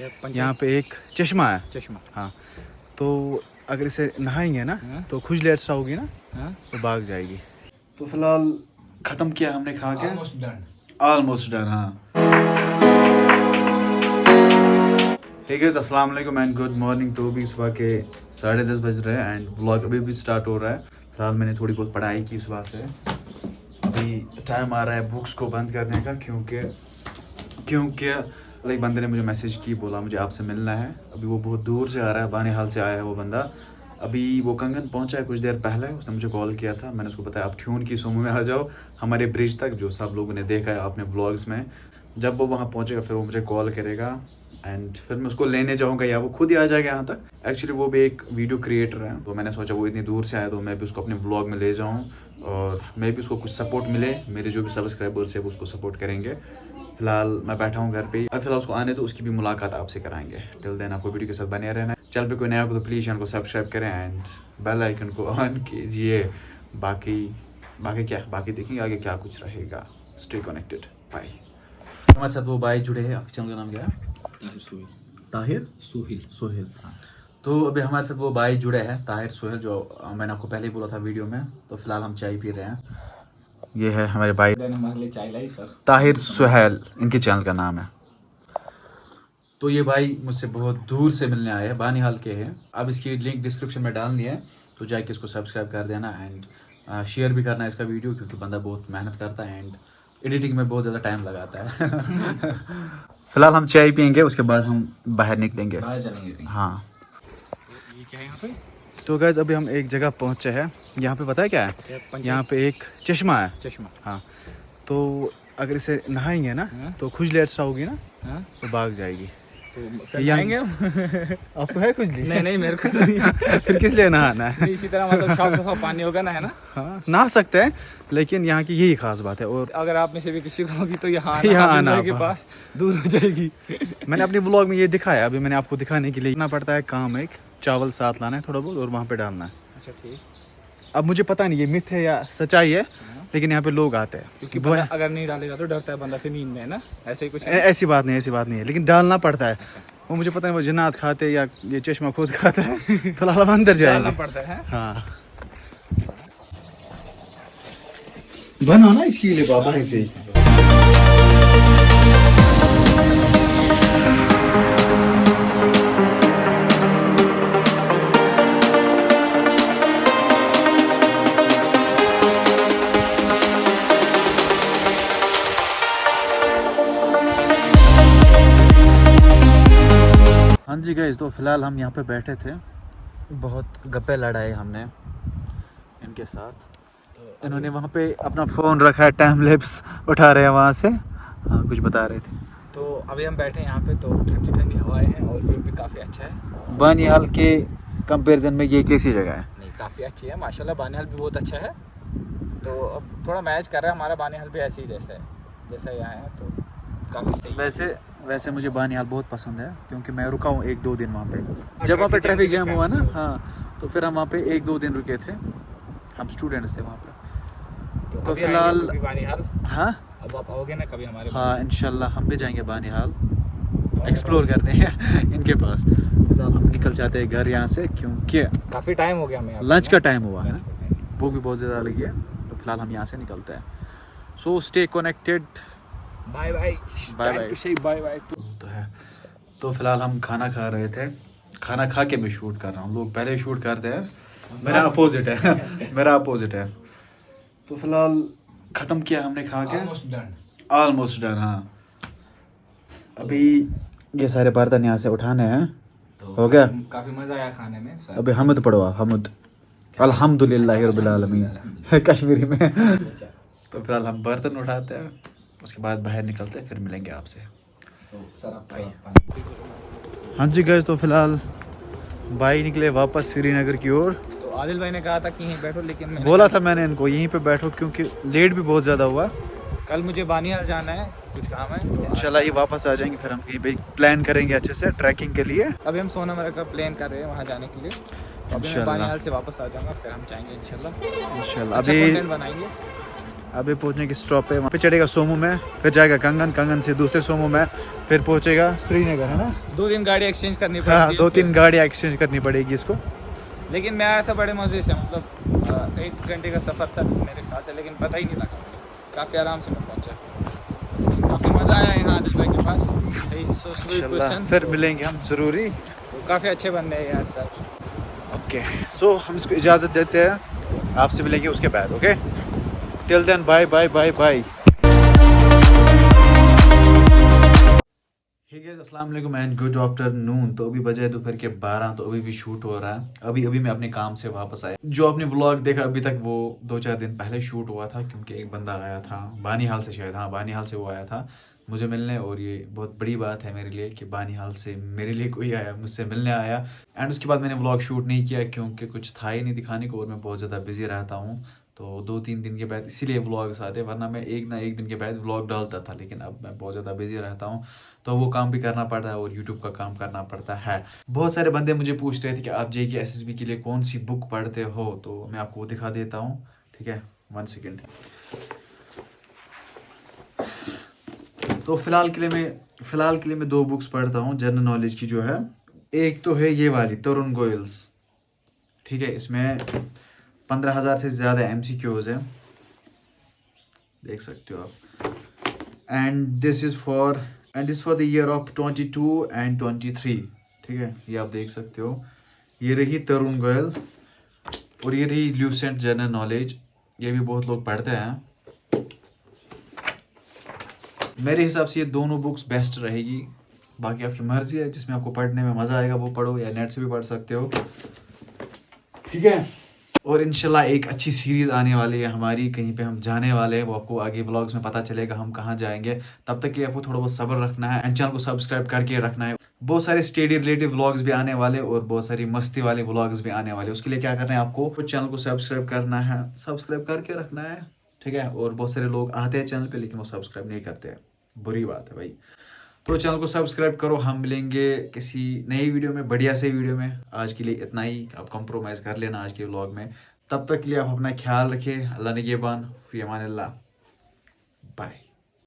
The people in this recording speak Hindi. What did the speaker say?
यहाँ पे एक चश्मा है। चश्मा। हाँ, तो अगर इसे नहाएंगे ना तो खुजली अच्छा होगी ना तो भाग जाएगी। तो फिलहाल ख़त्म किया हमने खा के, ऑलमोस्ट डन। हाँ, हे गाइस, अस्सलाम वालेकुम एंड गुड मॉर्निंग। तो भी सुबह के 10:30 बज रहे हैं एंड व्लॉग अभी भी स्टार्ट हो रहा है। फिलहाल मैंने थोड़ी बहुत पढ़ाई की सुबह से। अभी टाइम आ रहा है बुक्स को बंद करने का, क्योंकि एक बंदे ने मुझे मैसेज की, बोला मुझे आपसे मिलना है। अभी वो बहुत दूर से आ रहा है, बानिहाल से आया है वो बंदा। अभी वो कंगन पहुंचा है कुछ देर पहले, उसने मुझे कॉल किया था। मैंने उसको बताया आप ठ्यून की सोमो में आ जाओ हमारे ब्रिज तक, जो सब लोगों ने देखा है आपने व्लॉग्स में। जब वो वहाँ पहुँचेगा फिर वो मुझे कॉल करेगा एंड फिर मैं उसको लेने जाऊँगा या वो खुद ही आ जाएगा यहाँ तक। एक्चुअली वो भी एक वीडियो क्रिएटर है, तो मैंने सोचा वो इतनी दूर से आया तो मैं भी उसको अपने ब्लॉग में ले जाऊँ और मैं भी उसको कुछ सपोर्ट मिले। मेरे जो भी सब्सक्राइबर्स है वो उसको सपोर्ट करेंगे। फिलहाल मैं बैठा हूँ घर पे ही। अब फिलहाल उसको आने तो उसकी भी मुलाकात आपसे कराएंगे। टिल देन आपको वीडियो के साथ बने रहना है। चैनल पे कोई नया हो तो प्लीज़ चैनल को सब्सक्राइब करें एंड बेल आइकन को ऑन कीजिए। बाकी देखेंगे आगे क्या कुछ रहेगा। Stay connected, bye. हमारे साथ वो भाई जुड़े हैं। आपके चैनल का नाम क्या है? ताहिर सोहेल। तो अभी हमारे साथ वो भाई जुड़े हैं, ताहिर सोहेल, जो मैंने आपको पहले ही बोला था वीडियो में। तो फिलहाल हम चाय पी रहे हैं। ये है हमारे भाई, हमारे लिए चाय लाई सर। ताहिर सोहेल इनके चैनल का नाम है। तो ये भाई मुझसे बहुत दूर से मिलने आए हैं, बानिहाल के हैं। अब इसकी लिंक डिस्क्रिप्शन में डालनी है, तो जाके इसको सब्सक्राइब कर देना एंड शेयर भी करना है इसका वीडियो, क्योंकि बंदा बहुत मेहनत करता है एंड एडिटिंग में बहुत ज़्यादा टाइम लगाता है। फिलहाल हम चाय पियेंगे, उसके बाद हम बाहर निकलेंगे, बाहर चलेंगे। हाँ। ये क्या है यहाँ पे? तो गाइस अभी हम एक जगह पहुँचे हैं। यहाँ पे पता है क्या है? यहाँ पे एक चश्मा है। चश्मा। हाँ, तो अगर इसे नहाएंगे ना तो खुजली अच्छा होगी ना तो भाग जाएगी। तो फिर नहाएंगे हम। आपको है खुजली? नहीं मेरे को तो नहीं। फिर किस लिए नहाना है? इसी तरह मतलब साफ पानी होगा ना, है ना? हाँ, नहा सकते हैं, लेकिन यहाँ की यही खास बात है। और अगर आप में से भी किसी को होगी तो यहाँ आना के पास दूर हो जाएगी। मैंने अपने ब्लॉग में ये दिखाया, अभी मैंने आपको दिखाने के लिए करना पड़ता है काम। एक चावल साथ लाना है थोड़ा बहुत और वहाँ पे डालना है। अच्छा ठीक। अब मुझे पता नहीं ये मिथ है या सच्चाई है, लेकिन यहाँ पे लोग आते हैं, क्योंकि बंदा अगर नहीं डालेगा तो डरता है बंदा फिर नींद में, है ना? ऐसे ही कुछ है? ऐसी बात नहीं है, लेकिन डालना पड़ता है। वो मुझे पता नहीं वो जिन्नात खाते या ये चश्मा खुद खाता है। फिलहाल हम अंदर जाएंगे। डालना पड़ता है। हाँ, बना ना इसके लिए बाबा ऐसे। हाँ जी गाइस, तो फिलहाल हम यहाँ पे बैठे थे, बहुत गप्पे लड़ाए हमने इनके साथ। तो इन्होंने वहाँ पे अपना फ़ोन रखा है, टाइम लैप्स उठा रहे हैं वहाँ से। हाँ, कुछ बता रहे थे। तो अभी हम बैठे हैं यहाँ पे, तो ठंडी ठंडी हवाएं हैं और व्यू भी काफ़ी अच्छा है। बानिहाल के कंपैरिजन में ये कैसी जगह है? नहीं, काफ़ी अच्छी है माशाल्लाह। बानिहाल भी बहुत अच्छा है। तो अब थोड़ा मैच कर रहा है हमारा बानिहाल भी ऐसे ही जैसा यहाँ है, तो काफ़ी सही। वैसे मुझे बानिहाल बहुत पसंद है, क्योंकि मैं रुका हूँ 1-2 दिन वहाँ पे। जब वहाँ पे ट्रैफिक जैम हुआ ना, हाँ, तो फिर हम वहाँ पे 1-2 दिन रुके थे। हम स्टूडेंट्स थे वहाँ पे। तो फिलहाल हाँ, अब आप आओगे ना कभी हमारे? हाँ, इंशाल्लाह हम भी जाएंगे बानिहाल एक्सप्लोर करने हैं इनके पास। फिलहाल हम निकल जाते हैं घर यहाँ से, क्योंकि काफ़ी टाइम हो गया हमें। लंच का टाइम हुआ है, भूख भी बहुत ज़्यादा लगी है। तो फिलहाल हम यहाँ से निकलते हैं। So stay connected, bye bye. तो है। तो फिलहाल हम खाना खा रहे थे, खाना खा के मैं शूट कर रहा हूँ। लोग पहले शूट करते हैं, मेरा अपोजिट है। तो फिलहाल ख़त्म किया हमने खा के, ऑलमोस्ट डन। हाँ, अभी ये सारे बर्तन यहाँ से उठाने हैं। तो हो गया, काफ़ी मज़ा आया खाने में। अभी हमद पढ़वा, हमद अल्हम्दुलिल्लाह रब्बिल आलमीन कश्मीरी में। तो फिलहाल हम बर्तन उठाते हैं, उसके बाद बाहर निकलते हैं, फिर मिलेंगे आपसे। हाँ जी गाइस, तो फिलहाल भाई निकले वापस श्रीनगर की ओर। तो आदिल भाई ने कहा था कि यहीं बैठो, लेकिन बोला था मैंने इनको यहीं पे बैठो, क्योंकि लेट भी बहुत ज़्यादा हुआ। कल मुझे बानिहाल जाना है, कुछ काम है। इंशाल्लाह ये वापस आ जाएंगे, फिर हम कहीं पे प्लान करेंगे अच्छे से ट्रैकिंग के लिए। अभी हम सोनामर्ग का प्लान कर रहे हैं वहाँ जाने के लिए। अभी मैं बानिहाल से वापस आ जाऊँगा, फिर हम जाएंगे इंशाल्लाह। इंशाल्लाह अच्छा अभी कंटेंट बनाएंगे। अभी पहुंचने स्टॉप पे, वहाँ पे चढ़ेगा सोमो में, फिर जाएगा कंगन, कंगन से दूसरे सोमो में, फिर पहुंचेगा श्रीनगर, है ना। 2 दिन गाड़ी एक्सचेंज करनी पड़ती हाँ, है 2-3 गाड़ियाँ एक्सचेंज करनी पड़ेगी इसको। लेकिन मैं आया था बड़े मज़े से, मतलब 1 घंटे का सफ़र था मेरे ख्याल से, लेकिन पता ही नहीं लगा, काफ़ी आराम से मैं पहुंचा। काफ़ी मज़ा आया यहाँ आदिल भाई के पास। So sweet person। फिर मिलेंगे हम ज़रूरी। तो काफ़ी अच्छे बंदे हैं यार सर। ओके, सो हम इसको इजाज़त देते हैं, आपसे मिलेंगे उसके बाद। Okay, till then bye bye bye bye. Hey guys, अस्सलाम वालेकुम एंड गुड आफ्टरनून। तो अभी बजे दोपहर के 12, तो अभी भी शूट हो रहा है। अभी अभी मैं अपने काम से वापस आया। जो आपने व्लॉग देखा अभी तक, वो 2-4 दिन पहले शूट हुआ था, क्योंकि एक बंदा आया था बानीहाल से, शायद, हाँ बानीहाल से वो आया था मुझे मिलने। और ये बहुत बड़ी बात है मेरे लिए कि बानीहाल से मेरे लिए कोई आया, मुझसे मिलने आया। एंड उसके बाद मैंने व्लॉग शूट नहीं किया, क्योंकि कुछ था ही नहीं दिखाने को, और मैं बहुत ज़्यादा बिजी रहता हूँ। तो 2-3 दिन के बाद इसीलिए व्लॉग्स आते, वरना मैं एक ना एक दिन के बाद व्लॉग डालता था। लेकिन अब मैं बहुत ज़्यादा बिजी रहता हूँ, तो वो काम भी करना पड़ता है और यूट्यूब का काम करना पड़ता है। बहुत सारे बंदे मुझे पूछ रहे थे कि आप जेईई एसएसबी के लिए कौन सी बुक पढ़ते हो, तो मैं आपको वो दिखा देता हूँ, ठीक है। 1 सेकेंड। तो फिलहाल के लिए मैं 2 बुक्स पढ़ता हूँ जनरल नॉलेज की, जो है। एक तो है ये वाली, तरुण गोयल्स, ठीक है। इसमें 15,000 से ज़्यादा MCQs हैं, देख सकते हो आप। And this for the year of 22 and 23, ठीक है। ये आप देख सकते हो, ये रही तरुण गोयल, और ये रही ल्यूसेंट जनरल नॉलेज। ये भी बहुत लोग पढ़ते हैं। मेरे हिसाब से ये दोनों बुक्स बेस्ट रहेगी, बाकी आपकी मर्जी है, जिसमें आपको पढ़ने में मज़ा आएगा वो पढ़ो, या नेट से भी पढ़ सकते हो, ठीक है। और इंशाल्लाह एक अच्छी सीरीज़ आने वाली है हमारी, कहीं पे हम जाने वाले हैं, वो आपको आगे व्लॉग्स में पता चलेगा हम कहाँ जाएंगे। तब तक के लिए आपको थोड़ा बहुत सब्र रखना है एंड चैनल को सब्सक्राइब करके रखना है। बहुत सारे स्टडी रिलेटेड व्लॉग्स भी आने वाले, और बहुत सारी मस्ती वाले व्लॉग्स भी आने वाले। उसके लिए क्या करना है, आपको चैनल को सब्सक्राइब करना है, सब्सक्राइब करके रखना है, ठीक है। और बहुत सारे लोग आते हैं चैनल पर, लेकिन वो सब्सक्राइब नहीं करते हैं, बुरी बात है भाई। तो चैनल को सब्सक्राइब करो। हम मिलेंगे किसी नई वीडियो में, बढ़िया से वीडियो में। आज के लिए इतना ही, आप कंप्रोमाइज़ कर लेना आज के व्लॉग में। तब तक के लिए आप अपना ख्याल रखिए। अल्लाह निगहबान, फ़ी अमान अल्लाह, बाय।